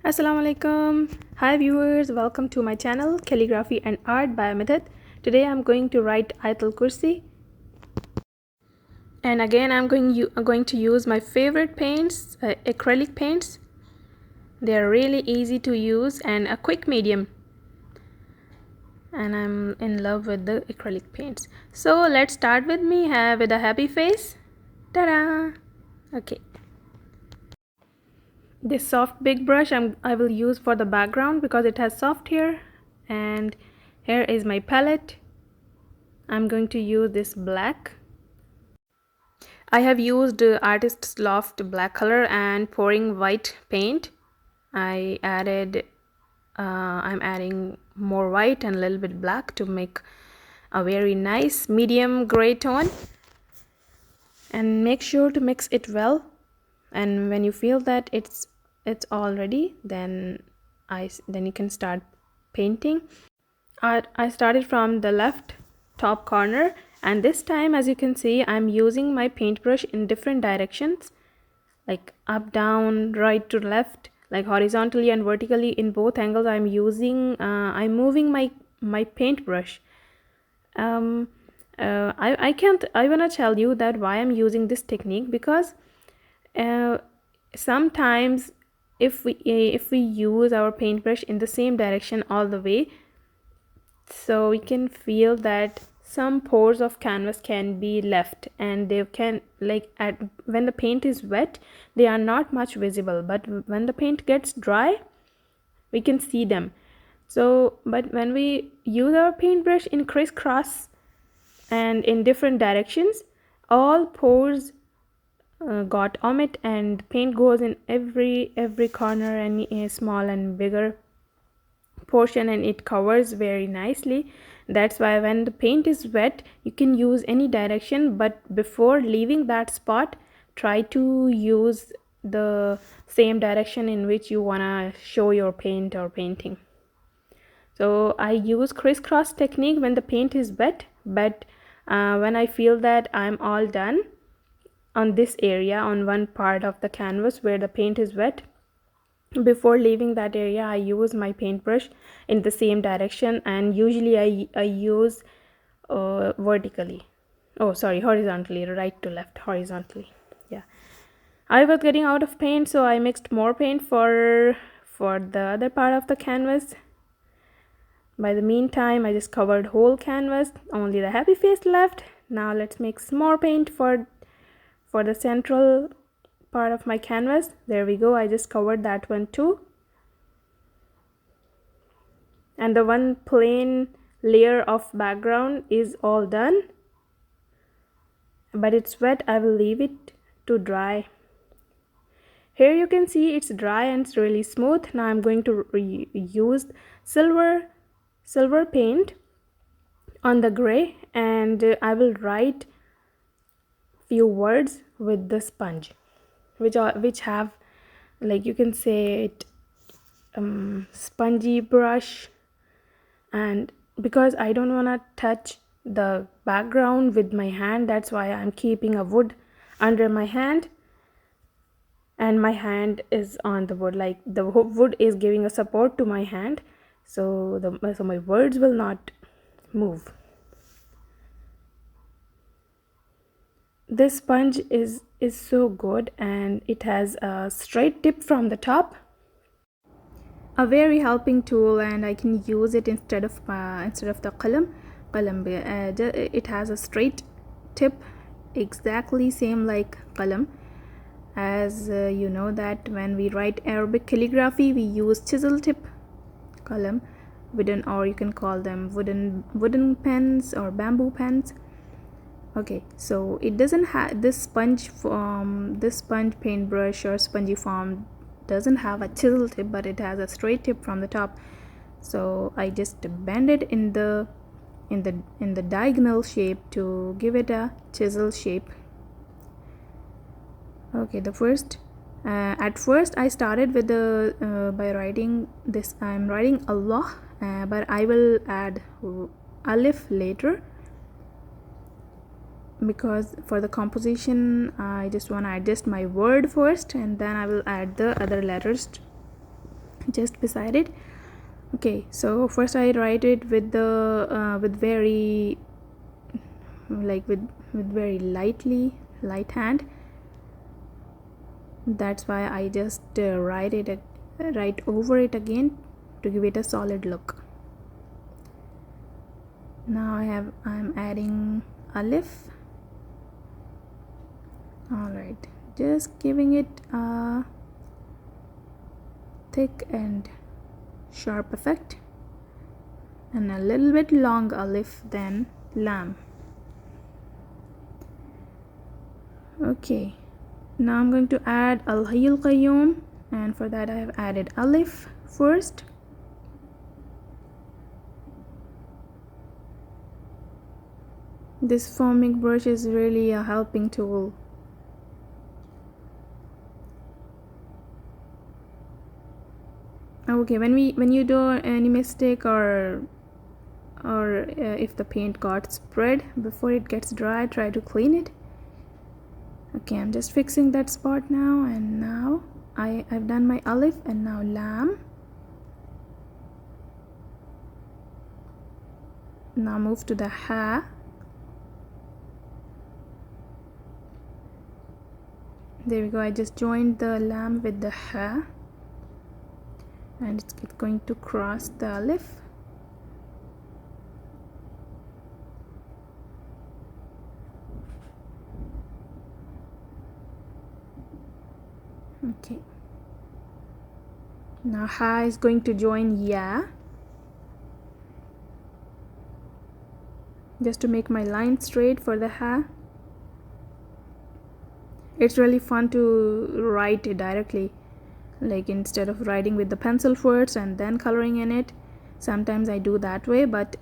Assalamu alaikum. Hi viewers, welcome to my channel Calligraphy and Art by Method. Today I'm going to write Ayat kursi, and again I'm going to use my favorite paints, acrylic paints. They are really easy to use and a quick medium, and I'm in love with the acrylic paints. So let's start with me with a happy face. Ta-da! Okay. This soft big brush I will use for the background because it has soft hair, and here is my palette. I'm going to use this black. I have used Artist's Loft black color and pouring white paint. I'm adding more white and a little bit black to make a very nice medium gray tone, and make sure to mix it well. And when you feel that it's all ready, then you can start painting. I started from the left top corner, and this time, as you can see, I'm using my paintbrush in different directions, like up, down, right to left, like horizontally and vertically. In both angles I'm moving my paintbrush. I wanna tell you that why I'm using this technique, because sometimes if we use our paintbrush in the same direction all the way, so we can feel that some pores of canvas can be left, and they can, like, when the paint is wet they are not much visible, but when the paint gets dry we can see them. So but when we use our paintbrush in crisscross and in different directions, all pores got omit, and paint goes in every corner and small and bigger portion, and it covers very nicely. That's why when the paint is wet you can use any direction, but before leaving that spot try to use the same direction in which you want to show your paint or painting. So I use crisscross technique when the paint is wet, but when I feel that I'm all done on this area, on one part of the canvas where the paint is wet, before leaving that area I use my paintbrush in the same direction, and usually I use horizontally, right to left, horizontally. Yeah, I was getting out of paint, so I mixed more paint for the other part of the canvas. By the meantime I just covered whole canvas, only the happy face left. Now let's mix more paint for the central part of my canvas. There we go, I just covered that one too, and the one plain layer of background is all done, but it's wet. I will leave it to dry. Here you can see it's dry and it's really smooth. Now I'm going to use silver paint on the gray, and I will write few words with the sponge, which have, like, you can say it, spongy brush. And because I don't want to touch the background with my hand, that's why I'm keeping a wood under my hand, and my hand is on the wood, like the wood is giving a support to my hand, so my words will not move. This sponge is so good, and it has a straight tip from the top, a very helping tool, and I can use it instead of the qalam. It has a straight tip, exactly same like qalam, as you know that when we write Arabic calligraphy we use chisel tip qalam, wooden, or you can call them wooden pens or bamboo pens. Okay, so it doesn't have this sponge paintbrush or spongy form doesn't have a chisel tip, but it has a straight tip from the top. So I just bend it in the diagonal shape to give it a chisel shape. Okay, at first I started with by writing this. I'm writing Allah, but I will add alif later, because for the composition I just want to adjust my word first, and then I will add the other letters just beside it. Okay, so first I write it with the with very like with very light hand. That's why I just write over it again to give it a solid look. Now I'm adding alif. Alright, just giving it a thick and sharp effect, and a little bit long alif than lam. Okay, now I'm going to add al-hayyul qayyum, and for that I have added alif first. This foaming brush is really a helping tool. Okay, when you do any mistake or if the paint got spread before it gets dry, try to clean it. Okay, I'm just fixing that spot now, and now I've done my alif, and now lam. Now move to the ha. There we go, I just joined the lam with the ha, and it's going to cross the alif. Okay, now ha is going to join ya, just to make my line straight for the ha. It's really fun to write it directly, like instead of writing with the pencil first and then coloring in it. Sometimes I do that way, but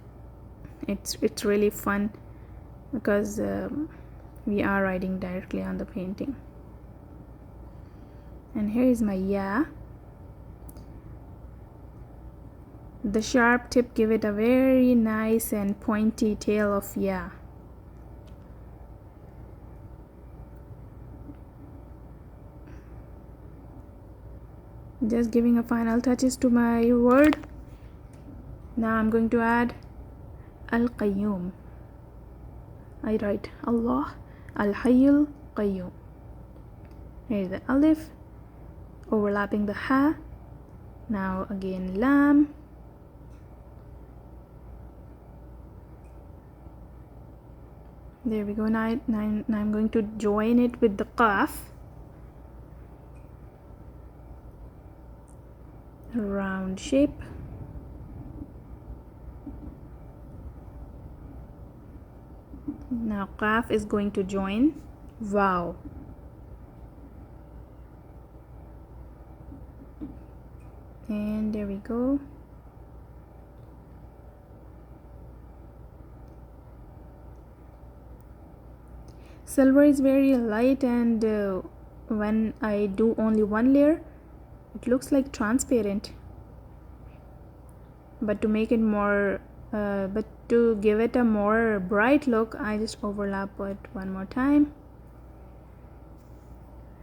it's really fun because we are writing directly on the painting. And here is my ya. The sharp tip give it a very nice and pointy tail of ya. Just giving a final touches to my word. Now I'm going to add al-qayyum. I write Allah al-hayyul qayyum. Here's the alif overlapping the ha. Now again lam. There we go. Now I'm going to join it with the qaf. Round shape. Now qaf is going to join wow. And there we go. Silver is very light, and when I do only one layer, it looks like transparent. But to make it more but to give it a more bright look, I just overlap it one more time.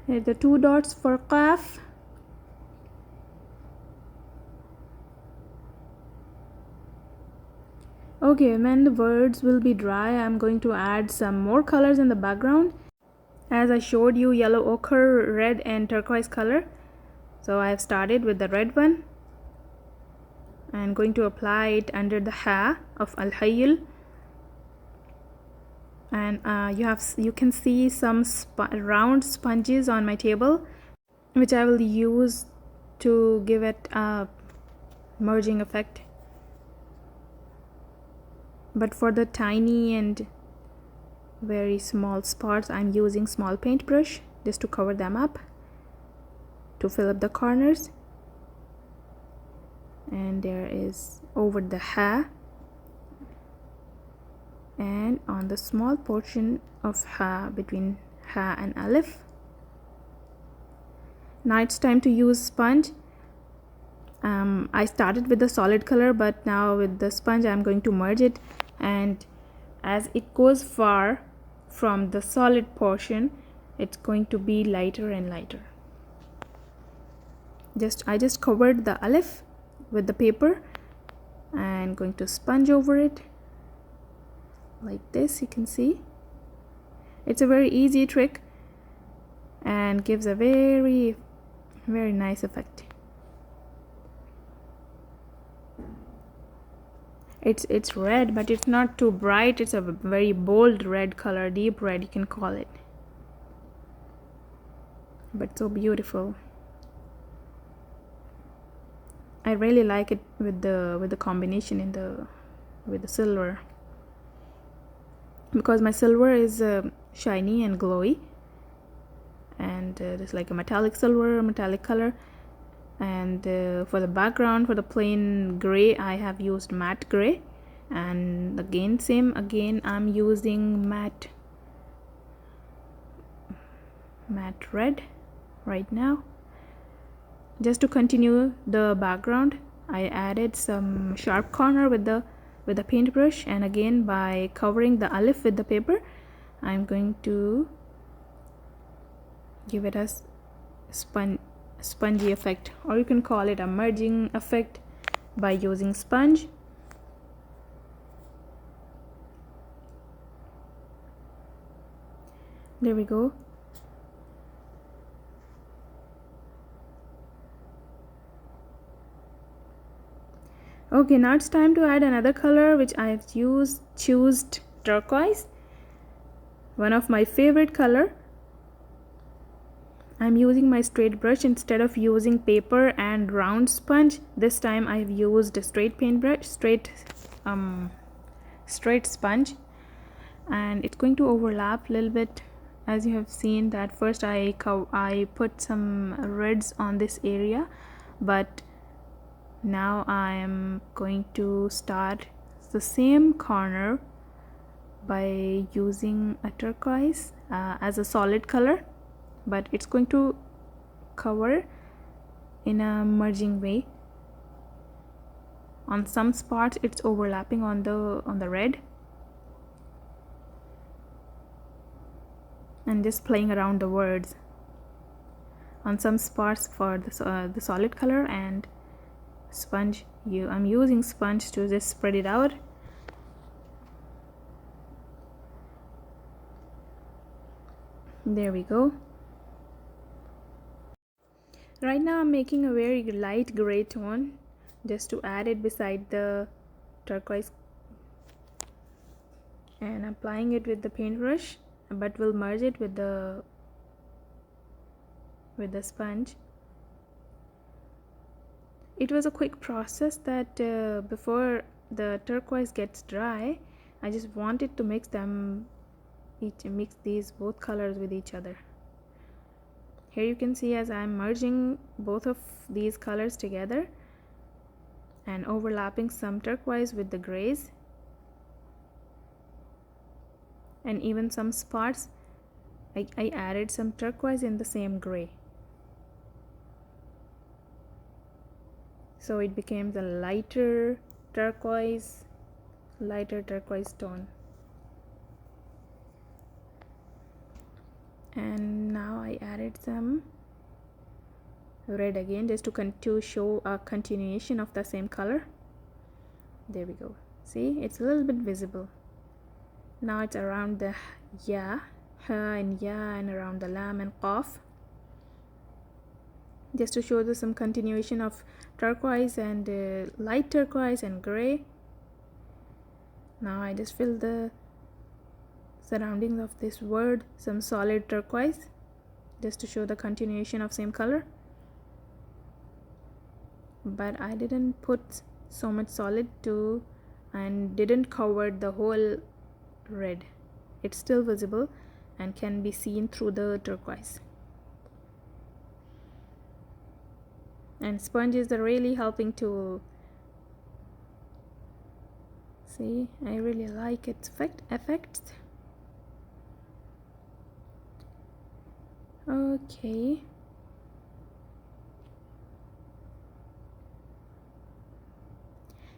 Here's the 2 dots for qaf. Okay, when the words will be dry, I'm going to add some more colors in the background. As I showed you, yellow ochre, red and turquoise color. So I have started with the red one. I'm going to apply it under the ha of al-hayyul, and you can see some round sponges on my table, which I will use to give it a merging effect. But for the tiny and very small spots, I'm using small paintbrush just to cover them up, to fill up the corners. And there is over the ha, and on the small portion of ha between ha and alif. Now it's time to use sponge. I started with the solid color, but now with the sponge I'm going to merge it, and as it goes far from the solid portion, it's going to be lighter and lighter. I just covered the alif with the paper and going to sponge over it like this. You can see it's a very easy trick and gives a very nice effect. It's red, but it's not too bright. It's a very bold red color, deep red you can call it, but so beautiful. I really like it with the combination with the silver, because my silver is shiny and glowy, and it's like a metallic silver, metallic color. And for the background, for the plain gray, I have used matte gray, and again I'm using matte red right now. Just to continue the background, I added some sharp corner with the paintbrush, and again by covering the alif with the paper, I'm going to give it a spongy effect, or you can call it a merging effect by using sponge. There we go. Okay, now it's time to add another color, which I have chosen turquoise, one of my favorite color. I'm using my straight brush instead of using paper and round sponge. This time I've used a straight paintbrush, straight sponge, and it's going to overlap a little bit. As you have seen that first I put some reds on this area, but now I am going to start the same corner by using a turquoise as a solid color, but it's going to cover in a merging way. On some spots it's overlapping on the red, and just playing around the words on some spots for the solid color. And sponge, I'm using sponge to just spread it out. There we go. Right now I'm making a very light gray tone just to add it beside the turquoise, and applying it with the paintbrush, but we'll merge it with the sponge. It was a quick process that before the turquoise gets dry, I just wanted to mix these both colors with each other. Here you can see as I'm merging both of these colors together and overlapping some turquoise with the grays, and even some spots I added some turquoise in the same gray, so it became the lighter turquoise tone. And now I added some red again just to show a continuation of the same color. There we go. See, it's a little bit visible. Now it's around the ya, ha and ya, and around the lam and qaf, just to show some continuation of turquoise and light turquoise and gray. Now I just fill the surroundings of this word some solid turquoise just to show the continuation of same color, but I didn't put so much solid too and didn't cover the whole red. It's still visible and can be seen through the turquoise. And sponge is the really helping tool. See, I really like its effects. Okay,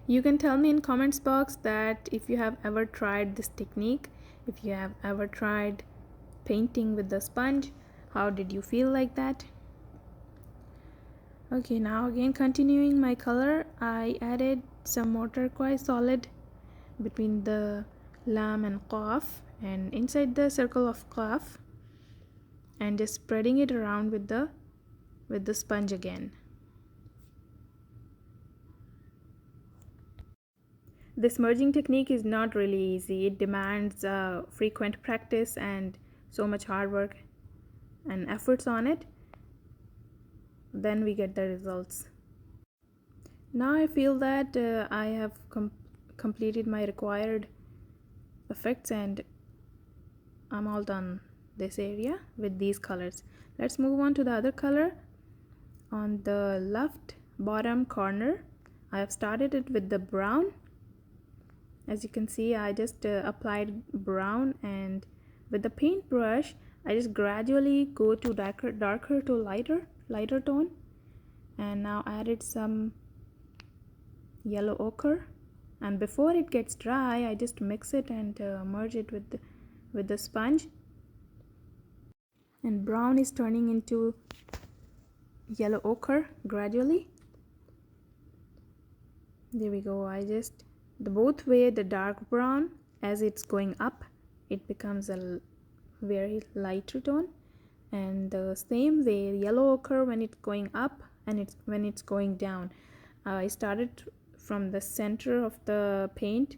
you can tell me in comments box that if you have ever tried this technique, if you have ever tried painting with the sponge, how did you feel like that? Okay, now again continuing my color, I added some more turquoise solid between the lam and qaf and inside the circle of qaf, and just spreading it around with the sponge again. This merging technique is not really easy. It demands frequent practice and so much hard work and efforts on it. Then we get the results. Now I feel that I have completed my required effects and I'm all done this area with these colors. Let's move on to the other color. On the left bottom corner, I have started it with the brown. As you can see, I just applied brown, and with the paintbrush I just gradually go to darker to lighter tone, and now added some yellow ochre, and before it gets dry I just mix it and merge it with the sponge, and brown is turning into yellow ochre gradually. There we go. I just both way the dark brown, as it's going up it becomes a very lighter tone, and the same way yellow ochre when it's going up and when it's going down. I started from the center of the paint.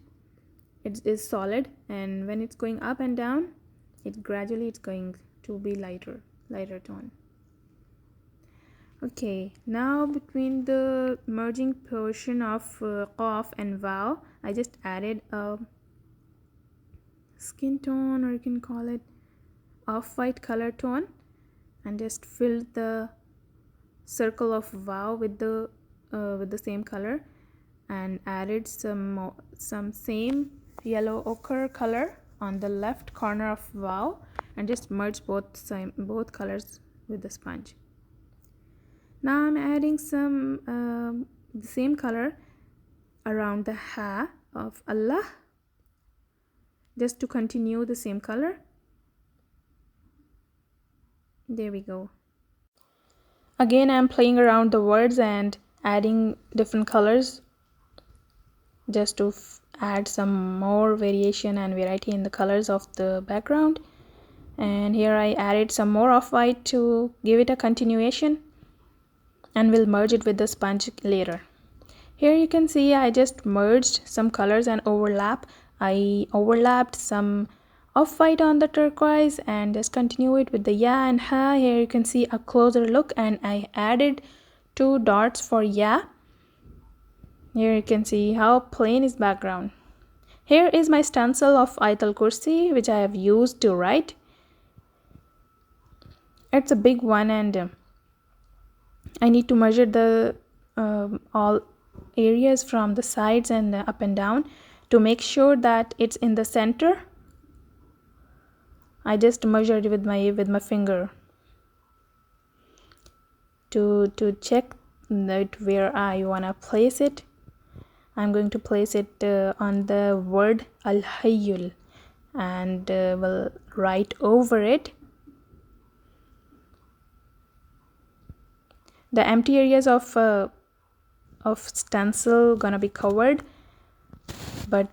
It is solid, and when it's going up and down it's going to be lighter tone. Okay, now between the merging portion of qaf and vav, I just added a skin tone, or you can call it off-white color tone, and just filled the circle of vav with the same color, and added some same yellow ochre color on the left corner of vav, and just merged both colors with the sponge. Now I'm adding some the same color around the ha of Allah, just to continue the same color. There we go. Again I'm playing around the words and adding different colors just to add some more variation and variety in the colors of the background. And here I added some more off-white to give it a continuation, and we'll merge it with the sponge later. Here you can see I just merged some colors and overlap. I overlapped some off-white on the turquoise and just continue it with the ya and ha. Here you can see a closer look, and I added 2 dots for ya. Here you can see how plain is background. Here is my stencil of Ayat kursi which I have used to write. It's a big one, and I need to measure the all areas from the sides and up and down to make sure that it's in the center. I just measured with my finger to check that where I wanna place it. I'm going to place it on the word al-hayyul, and will write over it. The empty areas of stencil gonna be covered, but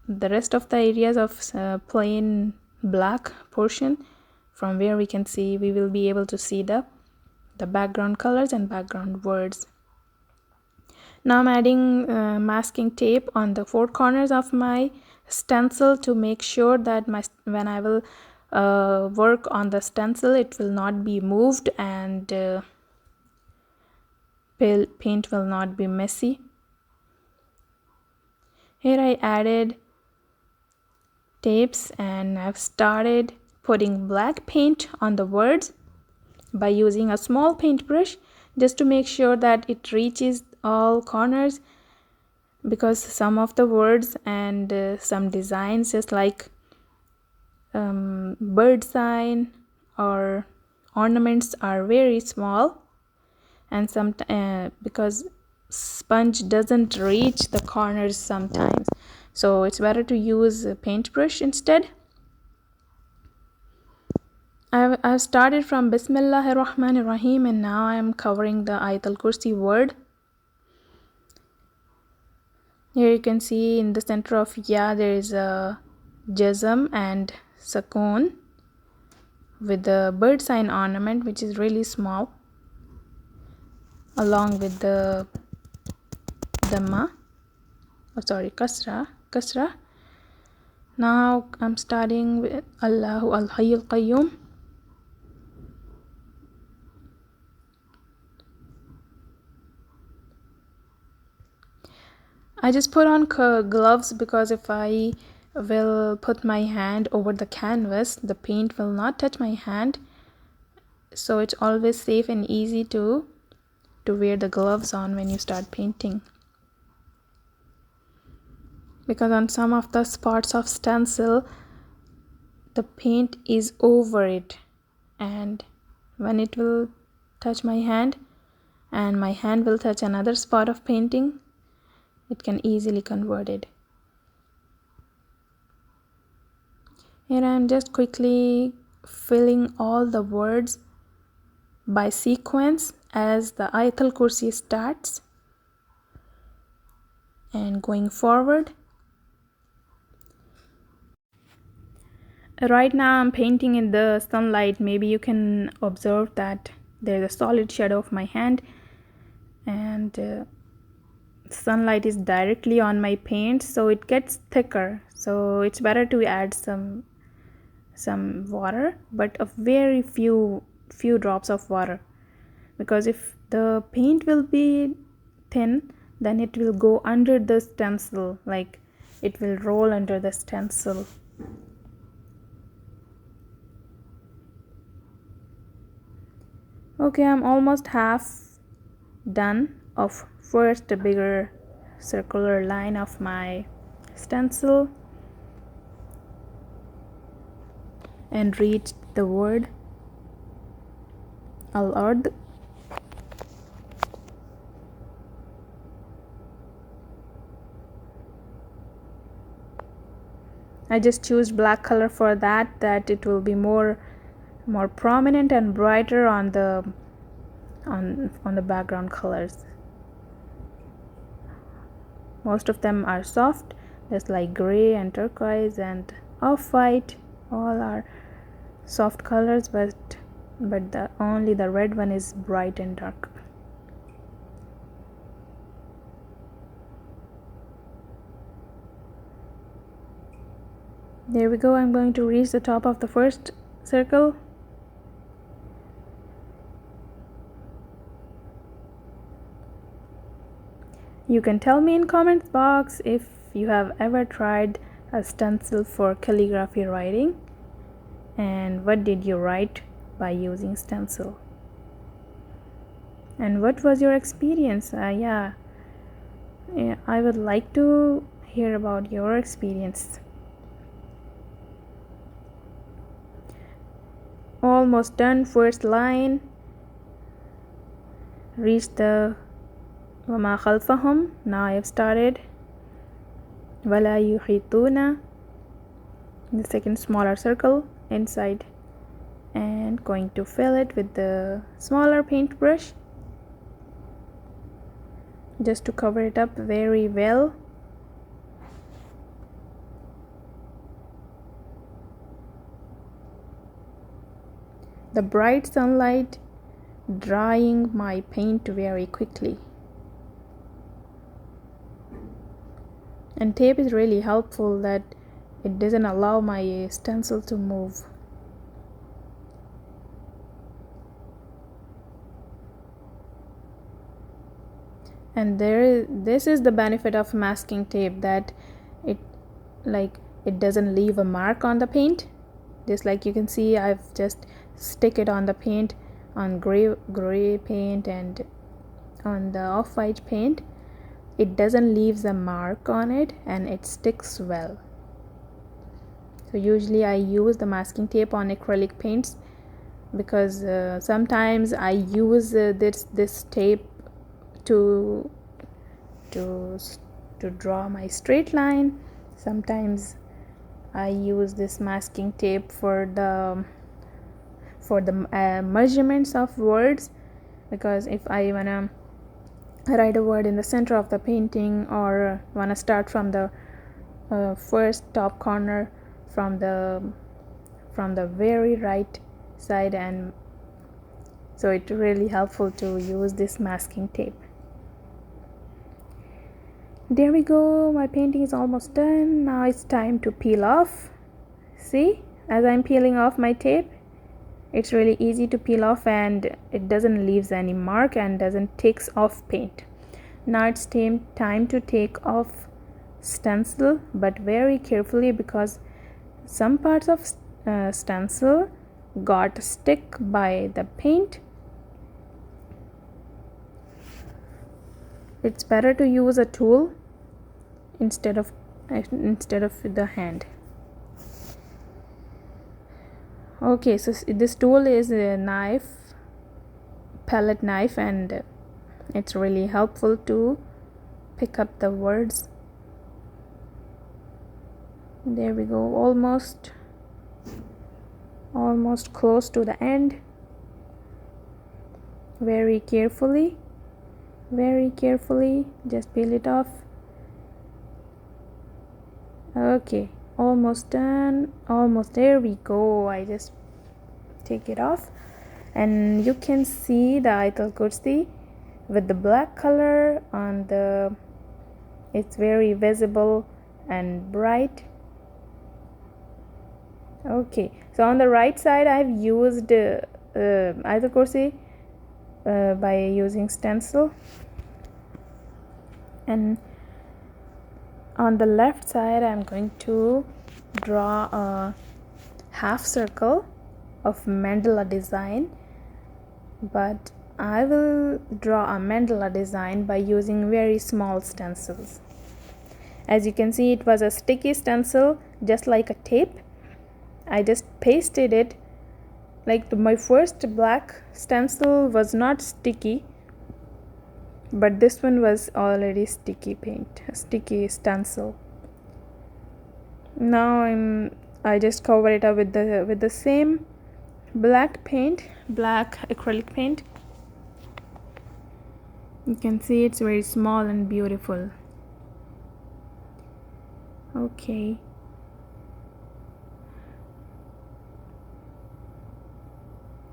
the rest of the areas of plain black portion, from where we will be able to see the background colors and background words. Now I'm adding masking tape on the 4 corners of my stencil to make sure that when I will work on the stencil it will not be moved, and paint will not be messy. Here I added tapes, and I've started putting black paint on the words by using a small paintbrush, just to make sure that it reaches all corners, because some of the words and some designs, just like bird sign or ornaments, are very small, and because sponge doesn't reach the corners sometimes, so it's better to use a paintbrush instead. I've started from Bismillahir Rahmanir Rahim, and now I'm covering the Ayat al-Kursi word. Here you can see in the center of Ya there is a jazm and sukoon with the bird sign ornament, which is really small, along with the dhamma, kasra. Now I'm starting with Allahu al-Hayyul Qayyum. I just put on gloves because if I will put my hand over the canvas, the paint will not touch my hand. So it's always safe and easy to wear the gloves on when you start painting. Because on some of the spots of stencil, the paint is over it, and when it will touch my hand and my hand will touch another spot of painting, it can easily convert it. Here I am just quickly filling all the words by sequence as the Ayat al-Kursi starts and going forward. Right now I'm painting in the sunlight. Maybe you can observe that there's a solid shadow of my hand, and sunlight is directly on my paint, so it gets thicker. So it's better to add some water, but a very few drops of water, because if the paint will be thin, then it will go under the stencil, like it will roll under the stencil. Okay, I'm almost half done of first a bigger circular line of my stencil and reached the word al-ard. I just choose black color for that it will be more prominent and brighter on the background colors. Most of them are soft, just like gray and turquoise and off-white. All are soft colors, but only the red one is bright and dark. There we go. I'm going to reach the top of the first circle. You can tell me in comments box if you have ever tried a stencil for calligraphy writing, and what did you write by using stencil, and what was your experience. Yeah, I would like to hear about your experience. Almost done. First line, reached the وما خلفهم. Now I have started ولا يحيطون, the second smaller circle inside, and going to fill it with the smaller paintbrush just to cover it up very well. The bright sunlight drying my paint very quickly, and tape is really helpful that it doesn't allow my stencil to move. And this is the benefit of masking tape, that it doesn't leave a mark on the paint. Just like you can see, I've just stick it on the paint, on gray paint and on the off-white paint. It doesn't leave a mark on it, and it sticks well. So usually I use the masking tape on acrylic paints, because sometimes I use this tape to draw my straight line. Sometimes I use this masking tape for for the measurements of words, because if I wanna write a word in the center of the painting, or wanna start from the first top corner, from the very right side, and so it's really helpful to use this masking tape. There we go, my painting is almost done. Now it's time to peel off. See, as I'm peeling off my tape, it's really easy to peel off, and it doesn't leaves any mark and doesn't takes off paint. Now it's time to take off stencil, but very carefully, because some parts of stencil got stick by the paint. It's better to use a tool instead of the hand. Okay, so this tool is a palette knife, and it's really helpful to pick up the words. There we go, almost close to the end. Very carefully, just peel it off. Okay, almost done, almost. There we go. I just take it off, and you can see the Ayatul Kursi with the black color on the, it's very visible and bright. Okay, so on the right side I've used Ayatul Kursi by using stencil, and on the left side I'm going to draw a half circle of mandala design, but I will draw a mandala design by using very small stencils. As you can see, it was a sticky stencil, just like a tape. I just pasted it, like my first black stencil was not sticky, but this one was already sticky stencil. Now I just cover it up with the same black acrylic paint. You can see it's very small and beautiful. Okay,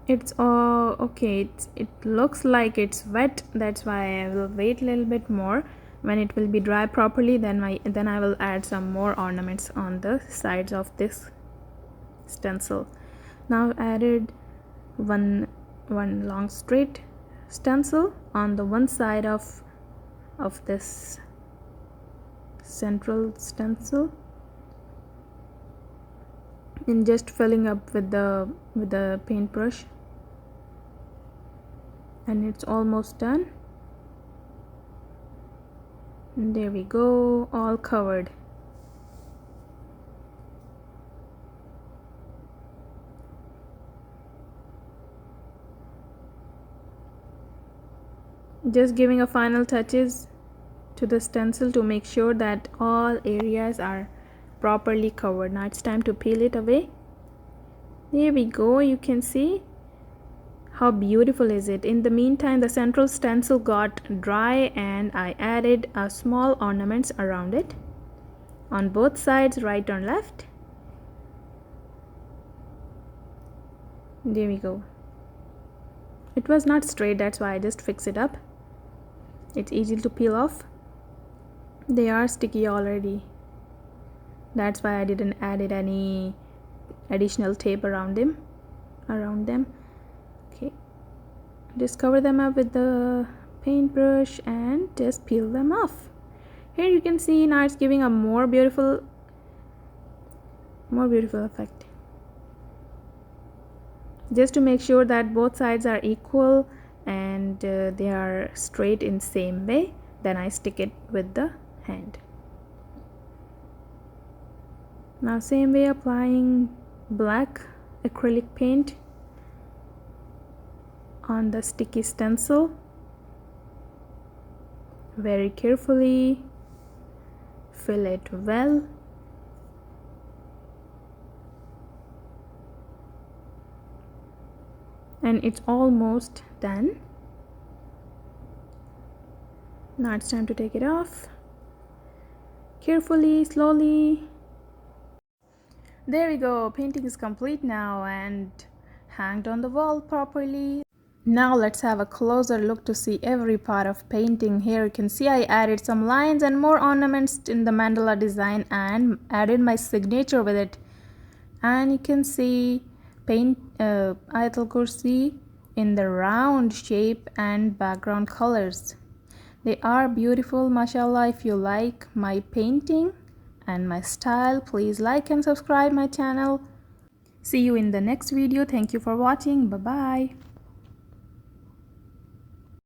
it's all okay. It looks like it's wet, that's why I will wait a little bit more. When it will be dry properly, then I will add some more ornaments on the sides of this stencil. Now I've added one long straight stencil on the one side of this central stencil, and just filling up with the paintbrush, and it's almost done. And there we go, all covered. Just giving a final touches to the stencil to make sure that all areas are properly covered. Now it's time to peel it away. There we go, you can see how beautiful is it. In the meantime, the central stencil got dry, and I added a small ornaments around it on both sides, right and left. There we go. It was not straight, that's why I just fix it up. It's easy to peel off. They are sticky already, that's why I didn't add any additional tape around them. Okay, just cover them up with the paintbrush and just peel them off. Here you can see now it's giving a more beautiful effect. Just to make sure that both sides are equal and they are straight in same way, then I stick it with the hand. Now same way, applying black acrylic paint on the sticky stencil. Very carefully fill it well. and it's almost done. Now it's time to take it off. Carefully, slowly. There we go, painting is complete now and hanged on the wall properly. Now let's have a closer look to see every part of painting. Here you can see I added some lines and more ornaments in the mandala design and added my signature with it. And you can see Ayat kursi in the round shape and background colors. They are beautiful, mashallah. If you like my painting and my style, please like and subscribe my channel. See you in the next video. Thank you for watching. Bye bye.